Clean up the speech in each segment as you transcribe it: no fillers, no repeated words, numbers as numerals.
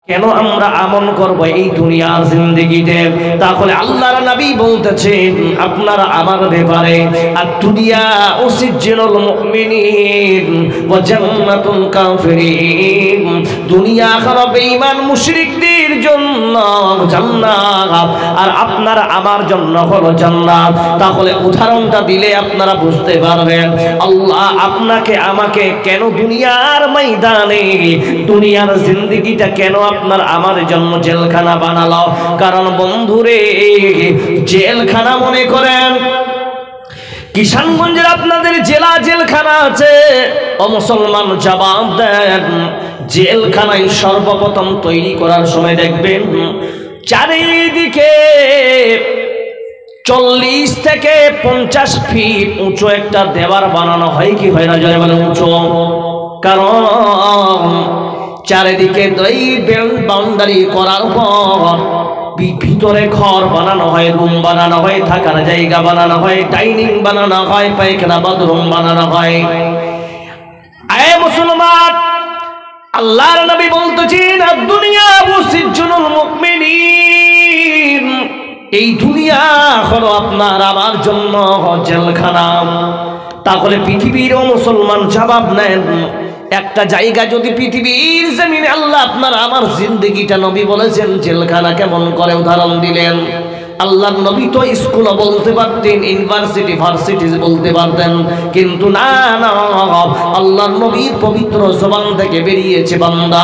কেন আমরা আমল করব এই দুনিয়ার জিন্দেগিতে? তাহলে আল্লাহর নবী বলতেছেন আপনারা আমার ব্যাপারে আদ-দুনিয়া উসিজ্জিনুল মুমিনিন ওয়া জান্নাতুল কাফিরিন, দুনিয়া হলো বেঈমান মুশরিকদের জন্য জান্নাত আর আপনারা আমার জন্য হলো জান্নাত। তাহলে উদাহরণটা দিলে আপনারা বুঝতে পারবেন আল্লাহ আপনাকে আমাকে কেন দুনিয়ার ময়দানে দুনিয়ার জিন্দেগিটা কেন আপনার আমার জন্য জেলখানা বানালো। কারণ বন্ধুরে, জেলখানা মনে করেন কিষানগঞ্জের আপনাদের জেলখানা আছে, ও মুসলমান জবাব দেন, জেলখানায় সর্বপ্রথম তৈরি করার সময় দেখবেন চারিদিকে 40 থেকে 50 ফিট উঁচু একটা দেওয়াল বানানো হয় কি হয় না? জয় বলে উঁচু। কারণ চারিদিকে বাউন্ডারি করার পর ভিতরে ঘর বানানো হয়, রুম বানানো হয়, থাকার জায়গা বানানো হয়, ডাইনিং বানানো হয়, পায়খানা বাথরুম বানানো হয়। আয় মুসলমান, আল্লাহর নবী বলতেছেন দুনিয়া মুসিজ্জুনুল মুমিনিন, এই দুনিয়া হলো আপনার আমার জন্য জেলখানা। তাহলে পৃথিবীর মুসলমান জবাব নেন, একটা জায়গা যদি পৃথিবীর জমিনে আল্লাহ আপনার আমার জিন্দেগিটা নবী বলেছেন জেলখানা কেমন করে উদাহরণ দিলেন। আল্লাহর নবী তো স্কুল বলতে পারতেন, ইউনিভার্সিটি ভার্সিটি বলতে পারতেন, কিন্তু না না, আল্লাহর নবীর পবিত্র জবান থেকে বেরিয়েছে বান্দা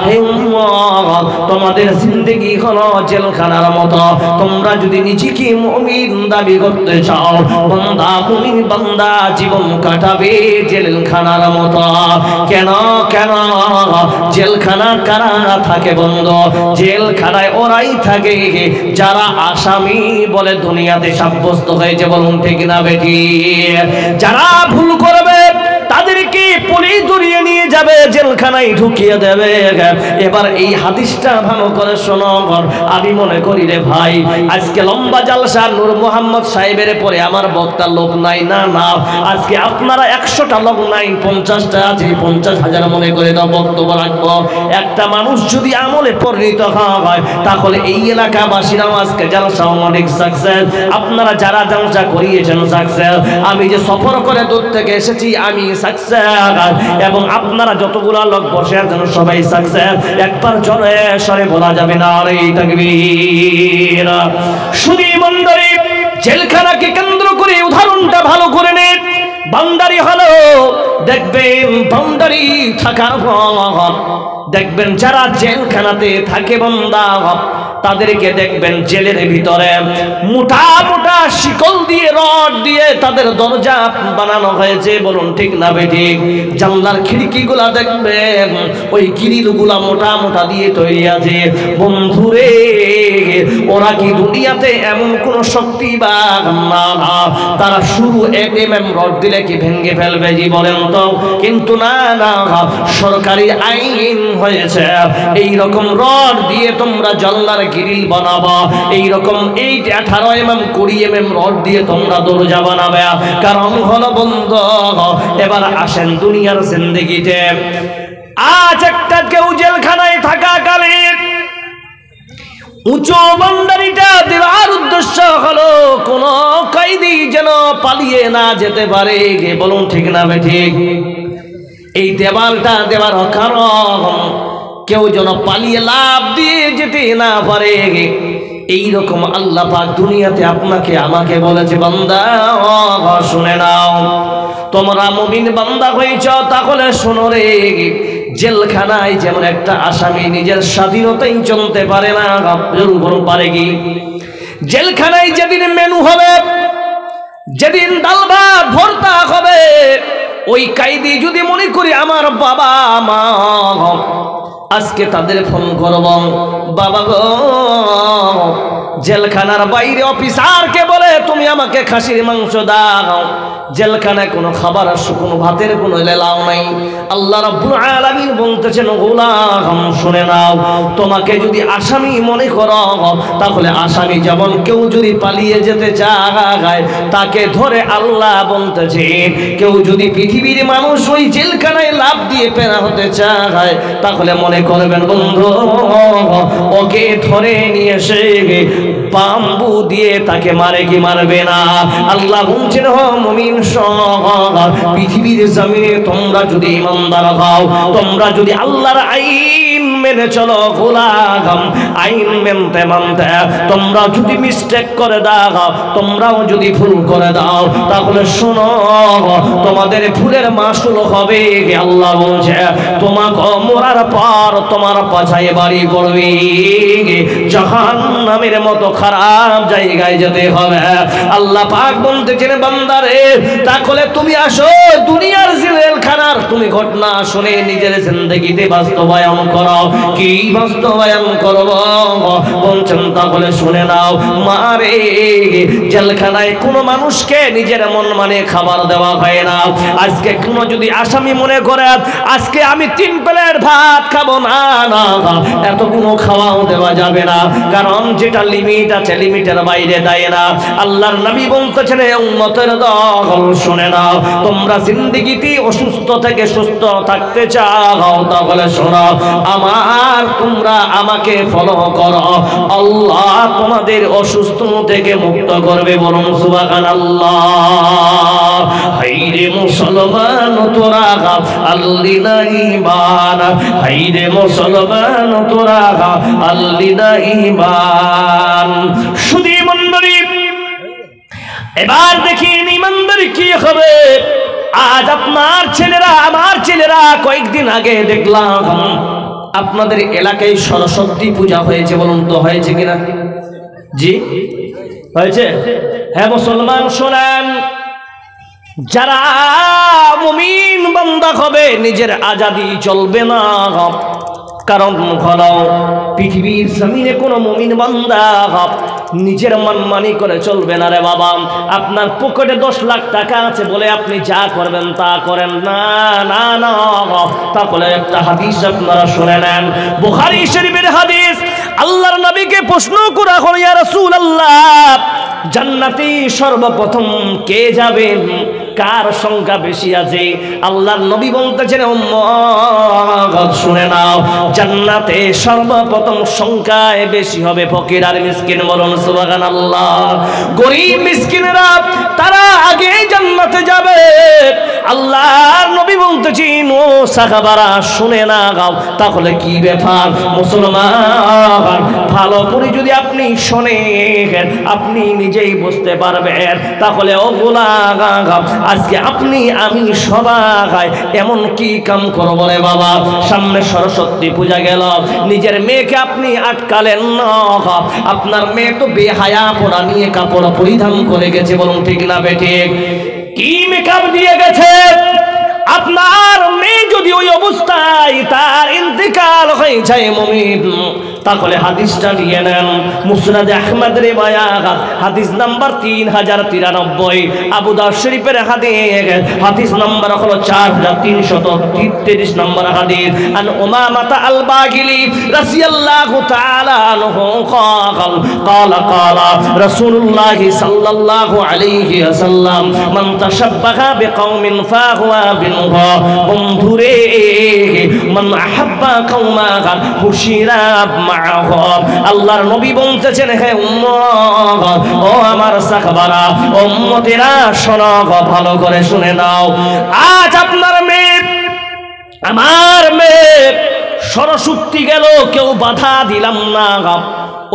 হে উম্মত, তোমাদের জিন্দেগি হলো জেলখানার মতো। তোমরা যদি নিজেকে মুমিন দাবি করতে চাও, বান্দা মুমিন বান্দা জীবন কাটাবে জেলখানার মতো। কেন কেন জেলখানা কারা থাকে বন্ধু? জেলখানায় ওরাই থাকে যারা আসামি বলে দুনিয়াতে সাব্যস্ত হয়েছে, বলুন ঠিক না বেটি? যারা ভুল করবে তাদেরকে পুলিশ ধরিয়ে নিয়ে যাবে, জেলখানায় ঢুকিয়ে দেবে। এবার এই হাদিসটা ভালো করে শোনো। আমি মনে করি রে ভাই, আজকে লম্বা জালসা নূর মোহাম্মদ সাহেবের পরে আমার বক্তা লোক নাই, না না, আজকে আপনারা 100টা লোক নাই, 50টা আছে, 50,000 মনে করে দাও বক্তব্য রাখবো। একটা মানুষ যদি আমলে পরিণত হয় তাহলে এই এলাকাবাসীরাও আজকে জালসা অনেক সাকসেস। আপনারা যারা জালসা করিয়েছেন সাকসেস, আমি যে সফর করে দূর থেকে এসেছি আমি সাকসেস, এবং আপনারা যতগুলা লোক বসে আছেন সবাই সাকসেস। একবার জোরে সরে বলা যাবে না আরে তাকবীর। শুধু মন্দিরে জেলখানাকে কেন্দ্র করে উদাহরণটা ভালো করে নেন। বাউন্ডারি হলো, দেখবেন বাউন্ডারি থাকার পর দেখবেন যারা জেলখানাতে থাকে বান্দা তাদেরকে দেখবেন জেলের ভিতরে মোটা মোটা শিকল দিয়ে রড দিয়ে তাদের দরজা বানানো হয়েছে, বলুন ঠিক না বেঠিক? জানলার খিড়কিগুলা দেখবেন ওই গ্রিলগুলা মোটা মোটা দিয়ে তৈরি আছে। বন্ধুরে, ওরা কি দুনিয়াতে এমন কোন শক্তি বা না, তারা শুরু 1 mm রড দিলে কি ভেঙে ফেলবে জি বলেন তো? কিন্তু না না, সরকারি আইন হয়েছে এই রকম রড দিয়ে তোমরা জানলার গ্রিল বানাবা, এই রকম 18 mm 20 mm রড দিয়ে তোমরা দরজা বানাবে। কারণ হলো বন্ধু, এবার আসেন দুনিয়ার জিন্দেগিতে আজ একটা কেউ জেলখানায় থাকাকালে উঁচু বাউন্ডারিটা দেওয়ার উদ্দেশ্য হলো কোন কয়েদি যেন পালিয়ে না যেতে পারে, বলুন ঠিক না ঠিক? এই দেওয়ালটা দেওয়ার কারণ কেউ যেন পালিয়ে লাভ দিয়ে যেতে না পারে। এইরকম আল্লাহ পাক দুনিয়াতে আপনাকে আমাকে বলেছে বান্দা শুনে নাও, তোমরা মুমিন বান্দা হয়েছ তাহলে শোনো রে, জেলখানায় যেমন একটা আসামি নিজের স্বাধীনতাই চলতে পারে না, পারে কি? জেলখানায় যেদিন মেনু হবে, যেদিন ডাল ভাত ভর্তা হবে, ওই কায়দি যদি মনে করি আমার বাবা মা, আজকে তাদের ফোন করব, বাবা গো, জেলখানার বাইরে অফিসারকে বলে তুমি আমাকে খাসির মাংস দাও। জেলখানায় কোনো খাবার কোনো ভাতের কোনো লেলাও নাই। আল্লাহ রাব্বুল আলামিন বলতেছেন গোলাম শুনে নাও, তোমাকে যদি আসামি মনে করো তাহলে আসামি যেমন কেউ যদি পালিয়ে যেতে চায় তাকে ধরে আল্লাহ বলতেছেন, কেউ যদি পৃথিবীর মানুষ ওই জেলখানায় লাফ দিয়ে পেরা হতে চায় তাহলে মনে করবেন বন্ধু ওকে ধরে নিয়ে এসে বাম্বু দিয়ে তাকে মারে কি মারবে না? আল্লাহ বলছেন ও মুমিন পৃথিবীর জমিনে তোমরা যদি ইমানদার হও, তোমরা যদি আল্লাহর আইন মেনে চলো, গোলাম আইন মানতে মানতে তোমরা যদি মিস্টেক করে দাও, তোমরাও যদি ভুল করে দাও, তাহলে শোনো তোমাদের ভুলের মাসুল হবে। আল্লাহ বলছে তোমাকে মরার পর তোমার পাছায় বাড়ি পড়বে, জাহান্নামের মতো খারাপ জায়গায় যেতে হবে। আল্লাহ পাক বলতেছেন বান্দারে তাহলে তুমি আসো দুনিয়ার জেলখানার তুমি ঘটনা শুনে নিজের জিন্দেগিতে বাস্তবায়ন করো। কি বাস্তবায়ন করব? বলছেন তাহলে শুনে নাও। মারে জেলখানায় কোনো মানুষকে নিজের মন মানে খাবার দেওয়া হয় না। আজকে কোনো যদি আসামি মনে করে আজকে আমি 3 প্লেট ভাত খাবো, না না এতগুলো খাওয়াও দেওয়া যাবে না, কারণ যেটা লিমিট আছে লিমিটের বাইরে দেয় না। আল্লাহর নবী বলতেছেন উম্মতের দল শুনে নাও, তোমরা জিন্দেগিতে অসুস্থ থেকে সুস্থ থাকতে চাও তাহলে শোনো আমার, তোমরা আমাকে ফলো করো, আল্লাহ তোমাদের অসুস্থ থেকে মুক্ত করবে। বলুন সুবহানাল্লাহ। হাইরে মুসলমান তোরা আল্লিনা ঈমান, হাইরে মুসলমান তোরা আল্লিনা ঈমান। শুধু মণ্ডলী এবার দেখি ঈমানদার কি হবে। আজ আপনার ছেলেরা আমার ছেলেরা কয়েকদিন আগে দেখলাম আপনাদের এলাকায় সরস্বতী পূজা হয়েছে, বলুন তো হয়েছে কিনা? জি হয়েছে। হ্যাঁ মুসলমান শোনেন, যারা মুমিন বান্দা হবে নিজের আজাদি চলবে না, কারণ হলো পৃথিবীর জমিনে কোনো মুমিন বান্দা নিজের মানমানি করে চলবে না রে বাবা। আপনার পকেটে 10 লাখ টাকা আছে বলে আপনি যা করবেন তা করেন না, না না। তাহলে একটা হাদিস আপনারা শুনে নেন, বুখারী শরীফের হাদিস। আল্লাহর নবীকে প্রশ্ন করা হলো ইয়া রাসূলুল্লাহ জান্নাতে সর্বপ্রথম কে যাবেন, কার সংখ্যা বেশি আছে? আল্লাহর নবী বলতেছেন উম্মত শুনে নাও, জান্নাতে সর্বপ্রথম সংখ্যায় বেশি হবে ফকির আর মিসকিন। বলুন সুবহানাল্লাহ। গরীব মিসকিনেরা তারা আগে জান্নাতে যাবে। আল্লাহর নবী বলতেছেন ও সাহাবারা শুনে না গাও, তাহলে কি ব্যাপার মুসলমান? ভালো করে যদি আপনি শোনেন আপনি নিজেই বুঝতে পারবেন। তাহলে ও গোলাম আজকে আপনি আমি সবাই এমন কি কাম করবো রে বাবা? সামনে সরস্বতী পূজা গেল, নিজের মেয়েকে আপনি আটকালেন না। আপনার মেয়ে তো বেহায়া পড়া নিয়ে কাপড় পরিধান করে গেছে, বলুন ঠিক না বেঠিক? কি মেকআপ দিয়ে গেছে? আপনার মেয়ে যদি ওই অবস্থায় তার ইন্তেকাল হয়ে যায় মুমিন, তাহলে হাদিসটা নিয়ে নেন, মুসনাদে আহমদ রিওয়ায়াত হাদিস নাম্বার 3093, আবু দাউদ শরীফের হাদিস নাম্বার হলো 4333 নম্বর হাদিস। আন উমামাতা আল বাগিলি রাদিয়াল্লাহু তাআলা আনহু ক্বালা ক্বালা রাসূলুল্লাহ সাল্লাল্লাহু আলাইহি ওয়াসাল্লাম মান তাশাব্বাহা বিকওমিন ফাহুয়া বিনহু। বন্ধুরে মান আহাব্বা কওমান হুশিরা মাআহুম। আল্লাহর নবী বলতেছেন হে উম্মত, ও আমার সাহাবারা, উম্মতেরা শোনো, ভালো করে শুনে নাও। আজ আপনার মেয়ে আমার মেয়ে সরস্বতী গেল, কেউ বাধা দিলাম না।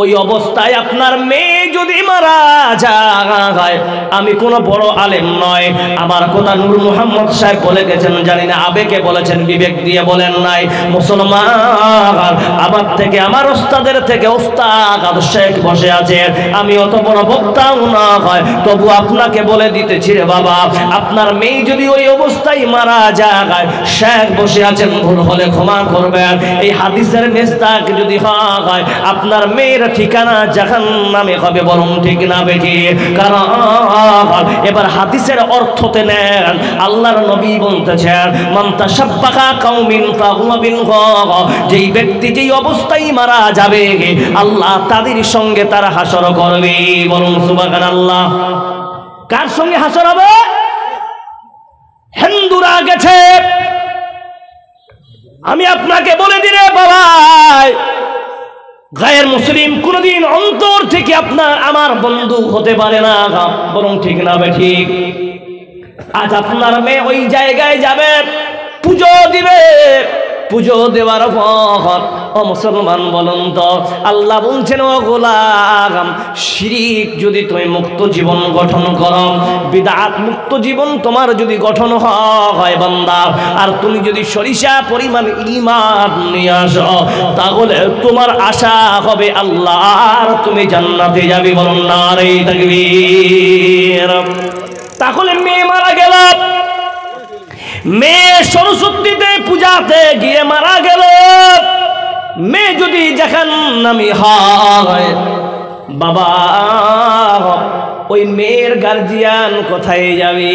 ওই অবস্থায় আপনার মেয়ে যদি মারা যায়, আমি কোনো বড় আলেম নয়, আমার কথা নূর মোহাম্মদ সাহেব বলে গেছেন, জানি না আবেগে বলেছেন বিবেক দিয়ে বলেন নাই। মুসলমান আমার থেকে আমার ওস্তাদের থেকে ওস্তাদ শেখ বসে আছে, আমি অত বড় বক্তাও না হয়, তবু আপনাকে বলে দিতেছি রে বাবা, আপনার মেয়ে যদি ওই অবস্থায় মারা যায়, শেখ বসে আছেন, ভুল হলে ক্ষমা করবেন। এই হাদিসের মেস্তাক যদি হয় আপনার মেয়ের ঠিকানা জাহান্নামে হবে, বলুন ঠিক না বেঠি? কারণ এবার হাদিসের অর্থতে নেন, আল্লাহর নবী বলতেছেন মান তাশাব্বাহা কওমিন ফাহুয়া বিনহু। যেই ব্যক্তি যেই অবস্থায় মারা যাবে আল্লাহ তাদের সঙ্গে তার হাসর করবে, বলুন সুবহানাল্লাহ। কার সঙ্গে হাসর হবে? হিন্দুরা গেছে। আমি আপনাকে বলে দিলে বাবা, গায়ের মুসলিম কোনদিন অন্তর থেকে আপনার আমার বন্ধু হতে পারে না, বরং ঠিক না ঠিক। আজ আপনার মেয়ে ওই জায়গায় যাবে, পুজো দিবে, পুজো দেওয়ার পর ও মুসলমান বলুন তো, আল্লাহ বলছেন ও গোলাম, শিরিক যদি তুমি মুক্ত জীবন গঠন করো, বিদআত মুক্ত জীবন তোমার যদি গঠন হয় বান্দা, আর তুমি যদি সরিষা পরিমাণ ঈমান নিয়ে আসো, তাহলে তোমার আশা হবে আল্লাহ আর তুমি জান্নাতে যাবে। বলুন নারে তাকবীর। তাহলে মেয়ে মারা গেল, মেয়ে সরস্বতীতে পূজাতে গিয়ে মারা গেল, মেয়ে যদি জাহান্নামী হয়, বাবা ওই মেয়ের গার্জিয়ান কোথায় যাবে?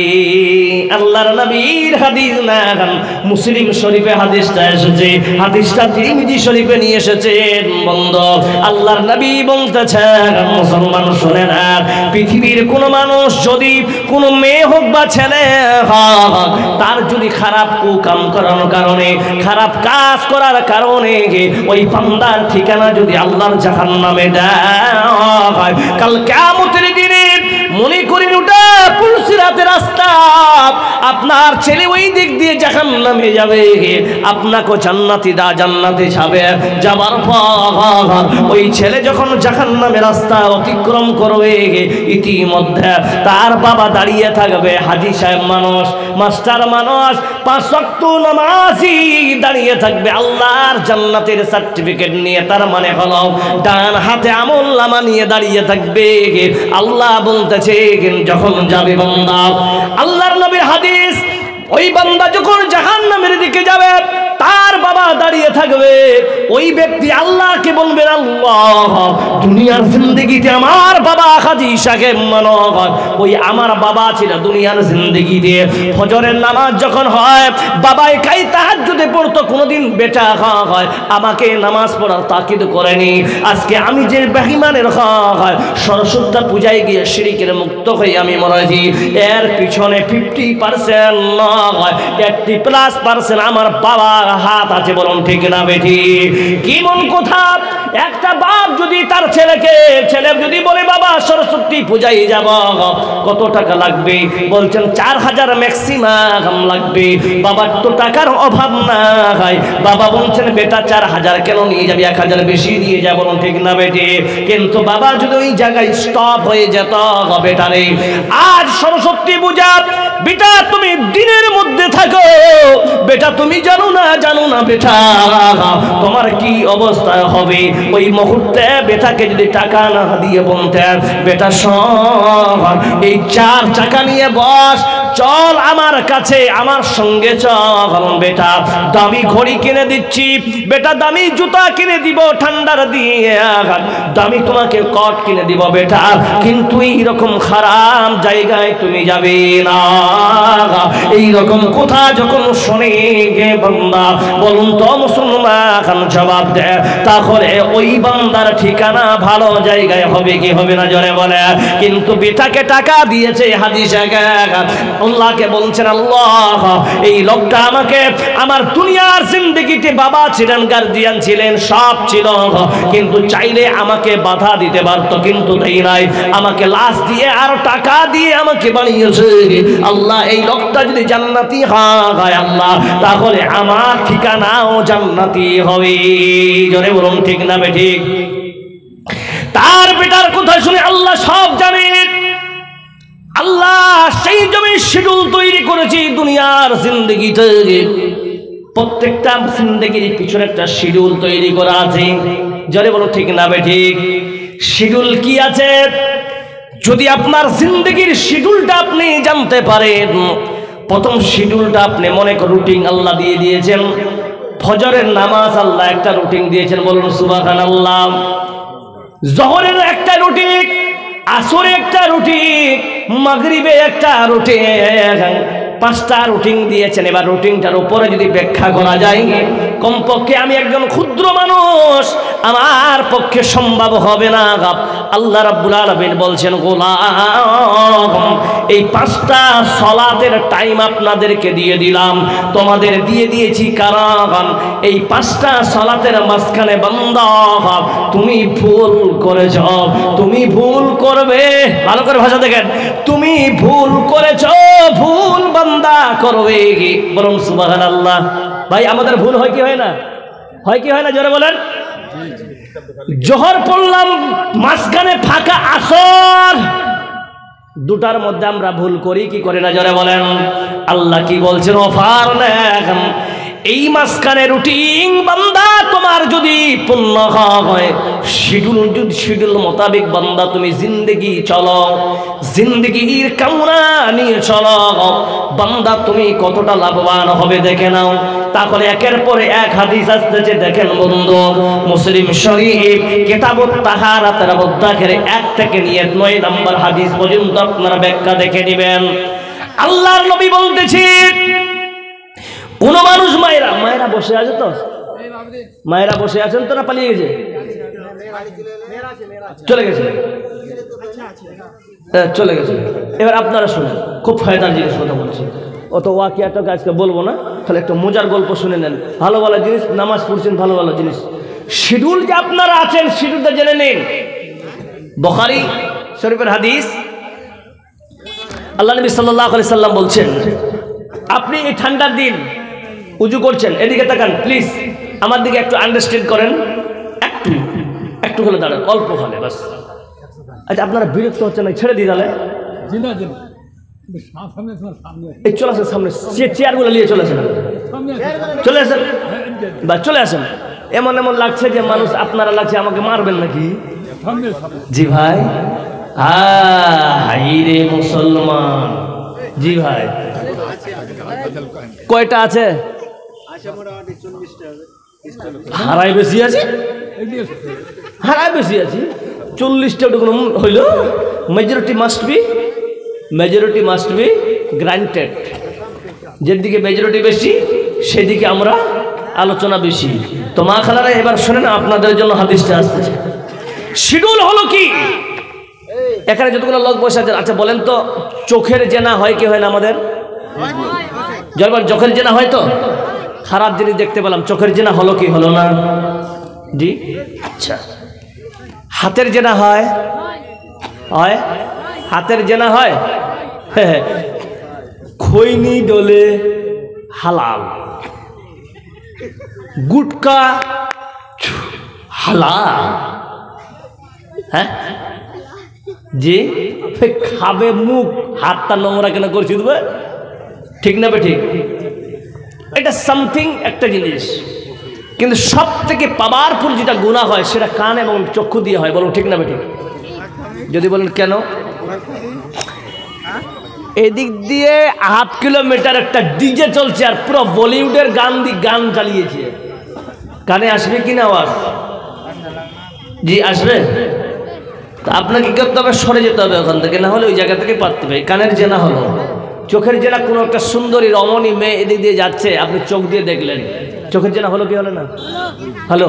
আল্লাহর নবীর হাদিস না, মুসলিম শরীফে হাদিসটা এসেছে, হাদিসটা তিরমিজি শরীফে নিয়ে এসেছেন। বন্ধু, আল্লাহর নবী বলতেছেন, মুসলমান শুনেন, পৃথিবীর কোন মানুষ যদি কোন মেয়ে হোক বা ছেলে হোক, তার যদি খারাপ কুকাম করার কারণে, খারাপ কাজ করার কারণে ওই বান্দার ঠিকানা যদি আল্লাহর জাহান্নামে দেয়, কাল কিয়ামতের দিনে মনে করেন ওটা পুলসিরাতের রাস্তা, আপনার ছেলে ওই দিক দিয়ে জাহান্নামে যাবে, আপনাকে জান্নাতে যাবে। যাবার পর ওই ছেলে যখন জাহান্নামের রাস্তা অতিক্রম করবে, ইতিমধ্যে তার বাবা দাঁড়িয়ে থাকবে, হাজী সাহেব মানুষ, মাস্টার মানুষ, 5 ওয়াক্ত নামাজি দাঁড়িয়ে থাকবে আল্লাহর জান্নাতের সার্টিফিকেট নিয়ে। তার মানে হলো ডান হাতে আমলনামা নিয়ে দাঁড়িয়ে থাকবে। আল্লাহ বলতেছে যখন যাবে বান্দা, আল্লাহর নবীর হাদিস, ওই বান্দা যখন জাহান্নামের দিকে যাবে, তার বাবা দাঁড়িয়ে থাকবে, ওই ব্যক্তি আল্লাহকে বলবেন, আল্লাহ দুনিয়ার জিন্দেগিতে আমার বাবা হাজী সাহেব মানব, ওই আমার বাবা ছিল দুনিয়ার জিন্দেগিতে ফজরের নামাজ যখন হয়, বাবাই কাই তাহাজ্জুদে পড়তো, কোনোদিন বেটা হয় আমাকে নামাজ পড়ার তাকিদ করেনি। আজকে আমি যে বেঈমানের হয় সরস্বতী পূজায় গিয়ে শিরকের মুক্ত হয়ে আমি মরেছি, এর পিছনে 50% নয় 80+ আমার বাবার হাত আছে। বলুন ঠিক না বেঠি? কি মন কথা? একটা বাপ যদি তার ছেলে যদি বলে বাবা সরস্বতী পূজায় যাব, কত টাকা লাগবে? বলছেন 4000 ম্যাক্সিমাম লাগবে। বাবার তো টাকার অভাব নাই, বাবা বলছেন বেটা 4000 কেন নিয়ে যাবি, 1000 বেশি নিয়ে যাব। বলুন ঠিক না বেটি? কিন্তু বাবা যদি ওই জায়গায় স্টপ হয়ে যেত, বেটা রে আজ সরস্বতী পূজা, বেটা তুমি দিনের মধ্যে থাকো, বেটা তুমি জানো না বেটা তোমার কি অবস্থা হবে। ওই মুহূর্তে বেটাকে যদি টাকা না দিয়ে বলতেন, বেটা সব এই 4 চাকা নিয়ে বস, চল আমার কাছে, আমার সঙ্গে চল, বেটা দামি ঘড়ি কিনে দিচ্ছি, বেটা দামি জুতা কিনে দিব ঠান্ডার দিয়ে, দামি তোমাকে কট কিনে দিব বেটা, কিন্তু এইরকম খারাপ জায়গায় তুমি যাবে না। এইরকম কথা যখন শোনে গে বান্দা, বলুন তো মুসলমান জবাব দে, তাহলে ওই বান্দার ঠিকানা ভালো জায়গায় হবে কি হবে না জোরে বলে? কিন্তু বেটাকে টাকা দিয়েছে হাদিসে আল্লাহকে বলছেন, আল্লাহ এই লোকটা আমাকে আমার দুনিয়ার জিন্দেগিতে বাবা ছিলেন, গার্জিয়ান ছিলেন, সব ছিল, কিন্তু চাইলে আমাকে বাধা দিতে পারতো, কিন্তু দেই নাই, আমাকে লাশ দিয়ে আর টাকা দিয়ে আমাকে বানিয়েছে। আল্লাহ এই লোকটা যদি জান্নাতি হয় আল্লাহ, তাহলে আমার ঠিকানাও জান্নাতি হবে। জোরে বলুন ঠিক না বেঠিক? তার বেটার কথা শুনে আল্লাহ সব জানেন। আল্লাহ সেই জমি শিডিউল তৈরি করেছি দুনিয়ার জিন্দেগিতে, প্রত্যেকটা জিন্দেগির পিছনে একটা শিডিউল তৈরি করা আছে। জোরে বলো ঠিক না বেঠিক? শিডিউল কি আছে? যদি আপনার জিন্দেগির শিডিউলটা আপনি জানতে পারেন, প্রথম শিডিউলটা আপনি মনে করেন রুটিন আল্লাহ দিয়ে দিয়েছেন। ফজরের নামাজ আল্লাহ একটা রুটিন দিয়েছেন, বলুন সুবহানাল্লাহ। জোহরের একটা রুটিন, আসরে একটা রুটিন, মাগরিবে একটা রুটিন, 5টা রুটিন দিয়েছেন। এবার রুটিনটার উপরে যদি ব্যাখ্যা করা যায়, কমপক্ষে আমি একজন ক্ষুদ্র মানুষ, আমার পক্ষে সম্ভব হবে না। আল্লাহ রাব্বুল আলামিন বলছেন, গোলাম এই 5টা সালাতের টাইম আপনাদেরকে দিয়ে দিলাম, তোমাদের দিয়ে দিয়েছি কারণ এই 5টা সালাতের মাঝখানে বান্দা তুমি ভুল করেছ, তুমি ভুল করবে। ভালো করে ভাষা দেখেন, তুমি ভুল করেছ, ভুল বান্দা করবে। বলুন সুবহানাল্লাহ। ভাই আমাদের ভুল হয় কি হয় না? হয় কি হয় না? জোরে বলেন। জোহর পড়লাম, মাঝখানে ফাঁকা আসর, দুটার মধ্যে আমরা ভুল করি কি করি না? জোরে বলেন। আল্লাহ কি বলছেন? অফার নেন, এই মাঝখানে রুটিন বান্দা তোমার যদি পূর্ণ হয়, শিডিউল মোতাবেক বান্দা তুমি জিন্দেগি চলো, জিন্দেগির কামনা নিয়ে চলো, বান্দা তুমি কতটা লাভবান হবে দেখে নাও। তারপরে একের পরে এক হাদিস আসতেছে, দেখেন বন্ধু, মুসলিম শরীফ কিতাবুত তাহারাতের মধ্যে 1 থেকে নিয়ে 9 নম্বর হাদিস পর্যন্ত আপনারা ব্যাখ্যা দেখে নেবেন। আল্লাহর নবী বলতেছেন, কোন মানুষ, মায়েরা বসে আছে তো, মায়েরা বসে আছেন তো, না পালিয়ে গেছে? চলে গেছে, চলে গেছে। এবার আপনারা শুনেন, খুব ফায়দার জিনিস কথা বলছি, অত ওয়াকিয়াটাকে আজকে বলবো না, তাহলে একটা মজার গল্প শুনে নেন। ভালো ভালো জিনিস, নামাজ পড়ছেন, ভালো ভালো জিনিস, শিডিউল যে আপনারা আছেন শিডিউলটা জেনে নিন। বুখারী শরীফের হাদিস, আল্লাহ নবী সাল্লাল্লাহু আলাইহি সাল্লাম বলছেন, আপনি এই ঠান্ডার দিন উজু করছেন, এদিকে তাকান প্লিজ, আমার দিকে একটু আন্ডারস্ট্যান্ড করেন, একটু হলে দাঁড়ান, অল্প হলে বাস। আচ্ছা আপনারা বিরক্ত হচ্ছেন না? ছেড়ে দিই তাহলে। এই চলে আসেন সামনে, চেয়ারগুলো নিয়ে চলে আসেন, চলে আসেন বা চলে আসেন। এমন এমন লাগছে যে মানুষ, আপনারা লাগছে আমাকে মারবেন নাকি? জি ভাই, হাই রে মুসলমান। জি ভাই, কয়টা আছে? হারাই বেশি আছে, হারাই বেশি আছে, 40টা হইল। Majority must be granted. যেদিকে মেজরিটি বেশি সেদিকে আমরা আলোচনা বেশি। তো মা খালারা এবার শোনেন, আপনাদের জন্য হাদিসটা আসতেছে। শিডিউল হলো কি? এখানে যতগুলো লোক বসে আছেন, আচ্ছা বলেন তো, চোখের জেনা হয় কি হয় না আমাদের? যখন চোখের জেনা হয় তো খারাপ জিনিস দেখতে পেলাম, চোখের জেনা হলো কি হলো না? জি আচ্ছা। হাতের জেনা হয়, হাতের জেনা হয়। খৈনি ডলে হালাল, গুটকা হালাল। হ্যাঁ জি, খাবে মুখ, হাতটা নোংরা কেন করছি দেবে? ঠিক না বে ঠিক? এটা সামথিং একটা জিনিস, কিন্তু সব থেকে পাওয়ারফুল যেটা গুনাহ হয় সেটা কান এবং চক্ষু দিয়ে হয়। বলুন ঠিক না বে ঠিক? যদি বলেন কেন? এদিক দিয়ে 1/2 কিলোমিটার একটা ডিজে চলছে আর পুরো বলিউডের গান চালিয়েছে, কানে আসবে কি না আওয়াজ? জি আসবে। তা আপনাকে কি করতে হবে? সরে যেতে হবে ওখান থেকে, না হলে ওই জায়গা থেকে পারতে হবে। কানের জেনা হলো। চোখের জেনা, কোনো একটা সুন্দরী রমণী মেয়ে এদিক দিয়ে যাচ্ছে, আপনি চোখ দিয়ে দেখলেন, চোখের জেনা হলো কি হলো না? হলো।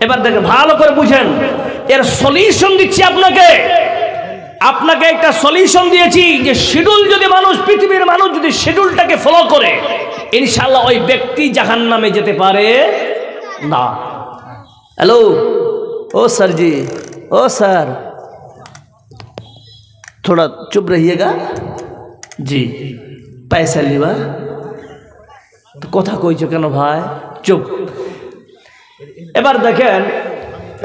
এবার দেখেন, ভালো করে বুঝেন, এর সলিউশন দিচ্ছি আপনাকে একটা সলিউশন দিয়েছি যে শিডিউল যদি পৃথিবীর মানুষ যদি শিডিউলটাকে ফলো করে, ইনশাআল্লাহ ওই ব্যক্তি জাহান্নামে যেতে পারে না। हेलो ओ सर जी, ओ सर थोड़ा चुप रहिएगा जी, पैसा लिबा तो कथा কইছো কেন ভাই? চুপ। এবার দেখেন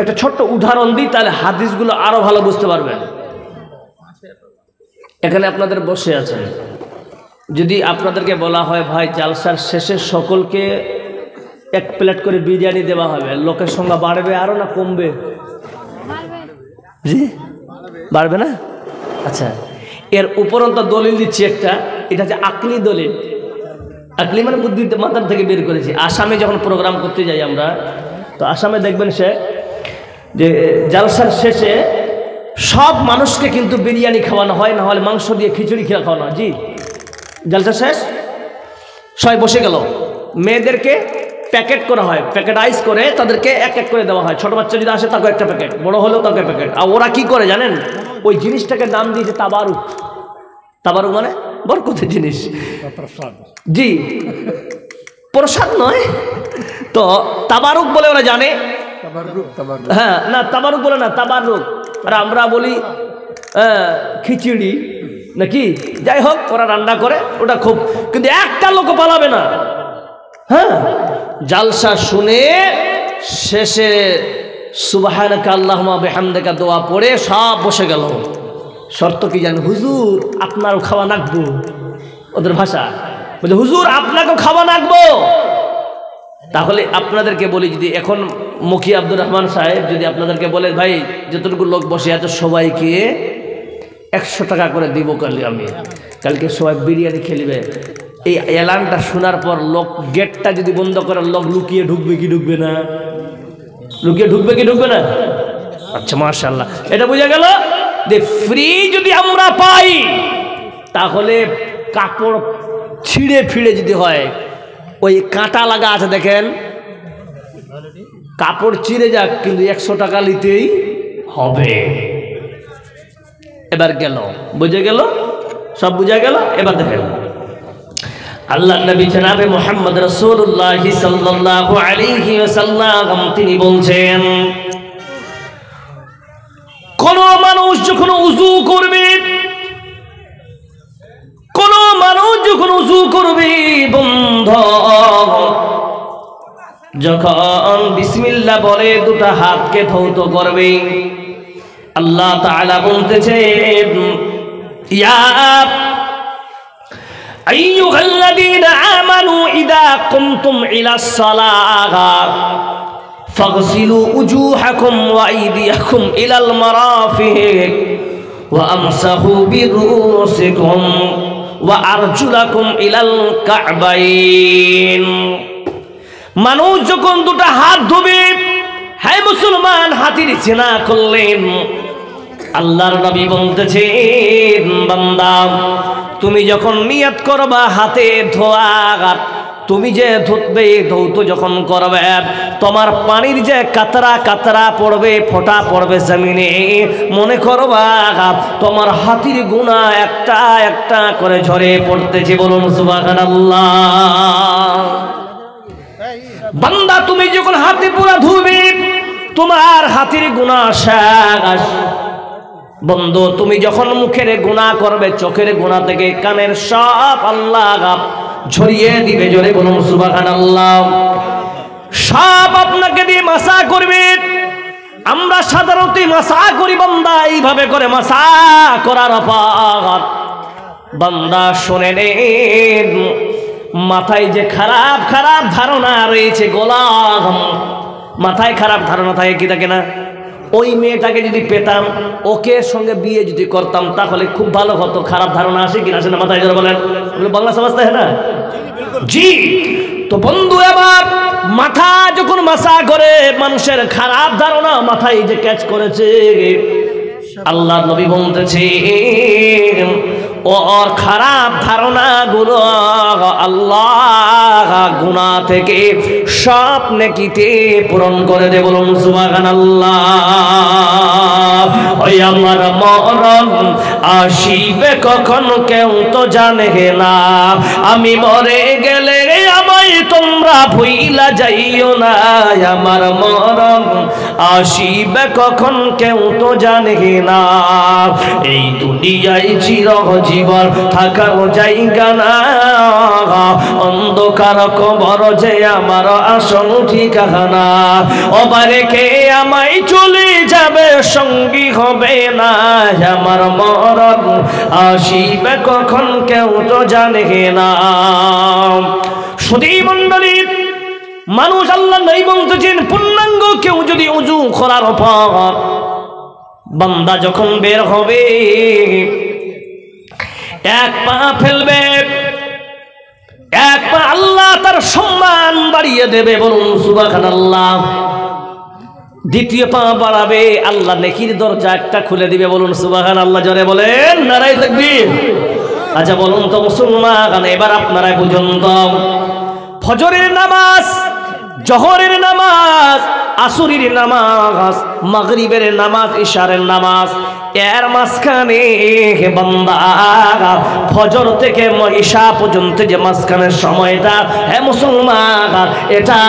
একটা ছোট্ট উদাহরণ দিই, তাহলে হাদিসগুলো আরো ভালো বুঝতে পারবেন। এখানে আপনাদের বসে আছেন, যদি আপনাদেরকে বলা হয় ভাই জালসার শেষে সকলকে 1 প্লেট করে বিরিয়ানি দেওয়া হবে, লোকের সংখ্যা বাড়বে আরো না কমবে? জি বাড়বে না? আচ্ছা, এর উপরন্ত দলিল দিচ্ছি একটা, এটা হচ্ছে আকলি দলিল। আকলি মানে বুদ্ধিতে মাথার থেকে বের করেছি। আসামে যখন প্রোগ্রাম করতে যাই আমরা, তো আসামে দেখবেন যে জালসার শেষে সব মানুষকে কিন্তু বিরিয়ানি খাওয়ানো হয়, না হলে মাংস দিয়ে খিচুড়ি খাওয়ানো হয়। জি জালসা শেষ, সবাই বসে গেল। মেয়েদেরকে প্যাকেট করা হয়, প্যাকেটাইজ করে তাদেরকে এক এক করে দেওয়া হয়। ছোট বাচ্চা যদি আসে তাকে একটা প্যাকেট, বড় হলেও তাকে প্যাকেট। আর ওরা কি করে জানেন, ওই জিনিসটাকে নাম দিয়েছে তাবারুক। তাবারুক মানে বরকতের জিনিস। জি, প্রসাদ নয় তো, তাবারুক বলে ওরা জানে। হ্যাঁ না, তাবারুক বলে না, তাবারুক। আর আমরা বলি খিচুড়ি নাকি, যাই হোক ওরা রান্না করে ওটা খুব, কিন্তু একটা লোক পালাবে না। হ্যাঁ, জালসা শুনে শেষে সুবহানাকা আল্লাহুম্মা বিহামদিকা দোয়া পড়ে সব বসে গেল। শর্ত কি জানেন, হুজুর আপনারও খাওয়া নাকবো। ওদের ভাষা বলে হুজুর আপনাকেও খাওয়া নাকবো। তাহলে আপনাদেরকে বলি, যদি এখন মুখী আব্দুর রহমান সাহেব যদি আপনাদেরকে বলে ভাই যতটুকু লোক বসে আছে সবাইকে 100 টাকা করে দিব, কালকে আমি কালকে সবাই বিরিয়ানি খেলিবে, এই এলানটা শোনার পর লোক গেটটা যদি বন্ধ করে লোক লুকিয়ে ঢুকবে কি ঢুকবে না? লুকিয়ে ঢুকবে কি ঢুকবে না? আচ্ছা মাশাআল্লাহ, এটা বোঝা গেল যে ফ্রি যদি আমরা পাই তাহলে কাপড় ছিঁড়ে ফিড়ে যদি হয়, ওই কাঁটা লাগা আছে দেখেন, কাপড় ছিঁড়ে যাক কিন্তু 100 টাকা নিতেই হবে। এবার গেল, বুঝে গেল, সব বুঝা গেল। এবার দেখেন আল্লাহ নবী জনাবে মুহাম্মদ রাসূলুল্লাহ সাল্লাল্লাহু আলাইহি ওয়াসাল্লাম তিনি বলছেন, কোন মানুষ যখন ওযু করবে, কোন মানুষ যখন ওযু করবে বন্ধু, যখন বিসমিল্লাহ বলে দুটো হাতকে ধৌত করবে, আল্লাহ তাআলা বলতেছেন ইয়া আইয়ুহাল্লাযীনা আমানু ইযা কুমতুম ইলাস সালাহ ফাগসিলু উজুহাকুম ওয়া আইদিয়াকুম ইলাল মারাফিক ওয়া আমসাহু বিরুসিকুম ওয়া আরজুলাকুম ইলাল কা'বাইন। মানুষ যখন দুটো হাত ধোবে, হ্যাঁ মুসলমান হাতির চেনা করলেন, আল্লাহর নবী বলতেছেন বান্দা তুমি যখন নিয়ত করবা হাতে ধোয়া, তুমি যে ধুতবে ধৌত যখন করবে, তোমার পানির যে কাতরা কাতরা পড়বে, ফোঁটা পড়বে জমিনে, মনে করবা তোমার হাতির গুনাহ একটা একটা করে ঝরে পড়তেছে। বলুন সুবহানাল্লাহ। বান্দা তুমি যখন হাতে পুরা ধুবে তোমার হাতির গুনাহ শেষ। বন্ধু তুমি যখন মুখের গুনাহ করবে, চোখের গুনাহ থেকে কানের সব আল্লাহ ঝরিয়ে দিবে। জোরে বলুন সুবহানাল্লাহ। সব আপনাকে দিয়ে মাসা করবে। আমরা সাধারণত মাসা করি, বান্দা এইভাবে করে মাসা করার পর বান্দা শুনে নেন, মাথায় যে খারাপ খারাপ ধারণা রয়েছে, গোলাম মাথায় খারাপ ধারণা থাকে কি থাকে না? ওই মেয়েটাকে যদি পেতাম, ওকে সঙ্গে বিয়ে যদি করতাম তাহলে খুব ভালো হতো। খারাপ ধারণা আসে কিনা আসে না মাথায়? যারা বলেন বাংলা সমাজটা, হ্যাঁ না? জি। তো বন্ধু এবার মাথা যখন মাসা করে, মানুষের খারাপ ধারণা মাথায় যে ক্যাচ করেছে, আল্লাহ নবী বলতেছে ওর খারাপ ধারণাগুলো আল্লাহ গুনাহ থেকে সব নেকিতে পূরণ করে দেব। বলুন সুবহানাল্লাহ। ওই আমার মরণ আসিবে কখন কেউ তো জানে না, আমি মরে গেলে আমায় তোমরা ভুইলা যাইও না। আমার মরণ আসিবে কখন কেউ তো জানে না, এই দুনিয়ায় চিরজীবন থাকার জায়গা না, অন্ধকার কবর যে আমার আসল ঠিকানা। ওবারে কে আমায় চলে যাবে, সঙ্গী হবে না। আমার মরণ আসিবে কখন কেউ তো জানে না। সুধী মণ্ডলী, মানুষ আল্লাহ নাই বলতেছেন পূর্ণাঙ্গ কেউ যদি ওযু করার পর বান্দা যখন বের হবে, এক পা ফেলবে, এক পা আল্লাহ তার সম্মান বাড়িয়ে দেবে। বলুন সুবহানাল্লাহ। দ্বিতীয় পা বাড়াবে, আল্লাহ নেকির দরজা একটা খুলে দিবে। বলুন সুবহানাল্লাহ। জোরে বলেন নারায়ে তাকবীর। আচ্ছা বলুন তো মুসলমান, এবার আপনারা বুঝুন তো, ফজরের নামাজ, জোহরের নামাজ, আসরের নামাজ, মাগরিবের নামাজ, ইশারের নামাজ, এর মাঝখানে বান্দা ফজর থেকে ইশা পর্যন্ত যে মাঝখানের সময়টা, হে মুসলমান, এটা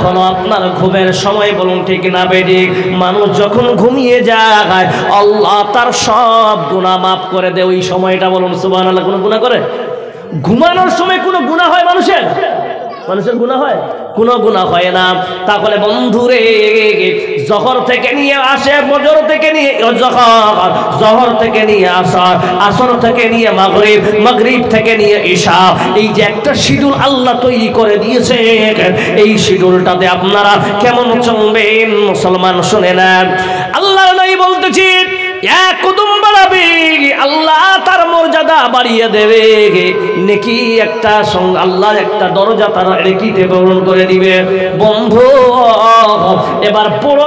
হলো আপনার ঘুমের সময়। বলুন ঠিক না বেঠিক? মানুষ যখন ঘুমিয়ে যায় আল্লাহ তার সব গুনাহ মাফ করে দেয় ওই সময়টা। বলুন সুবহানাল্লাহ। কোনো গুনাহ করে? ঘুমানোর সময় কোনো গুনাহ হয় মানুষের? মানুষের গুনাহ হয়? কোনো গুনাহ হয় না। তাহলে বন্ধুরে, জোহর থেকে নিয়ে আসে, ফজর থেকে নিয়ে জোহর, জোহর থেকে নিয়ে আসর, আসর থেকে নিয়ে মাগরিব, মাগরিব থেকে নিয়ে ঈশা, এই যে একটা শিডিউল আল্লাহ তৈরি করে দিয়েছে, এই শিডিউলটাতে আপনারা কেমন চলবেন মুসলমান? শুনে নেন, আল্লাহর নবী বলতেছি, এক কদম বাড়াবে আল্লাহ তার মর্যাদা বাড়িয়ে দেবে, নেকি একটা আল্লাহ একটা দরজা তারা নেকিতে পূরণ করে দিবে। বন্ধু, এবার পুরো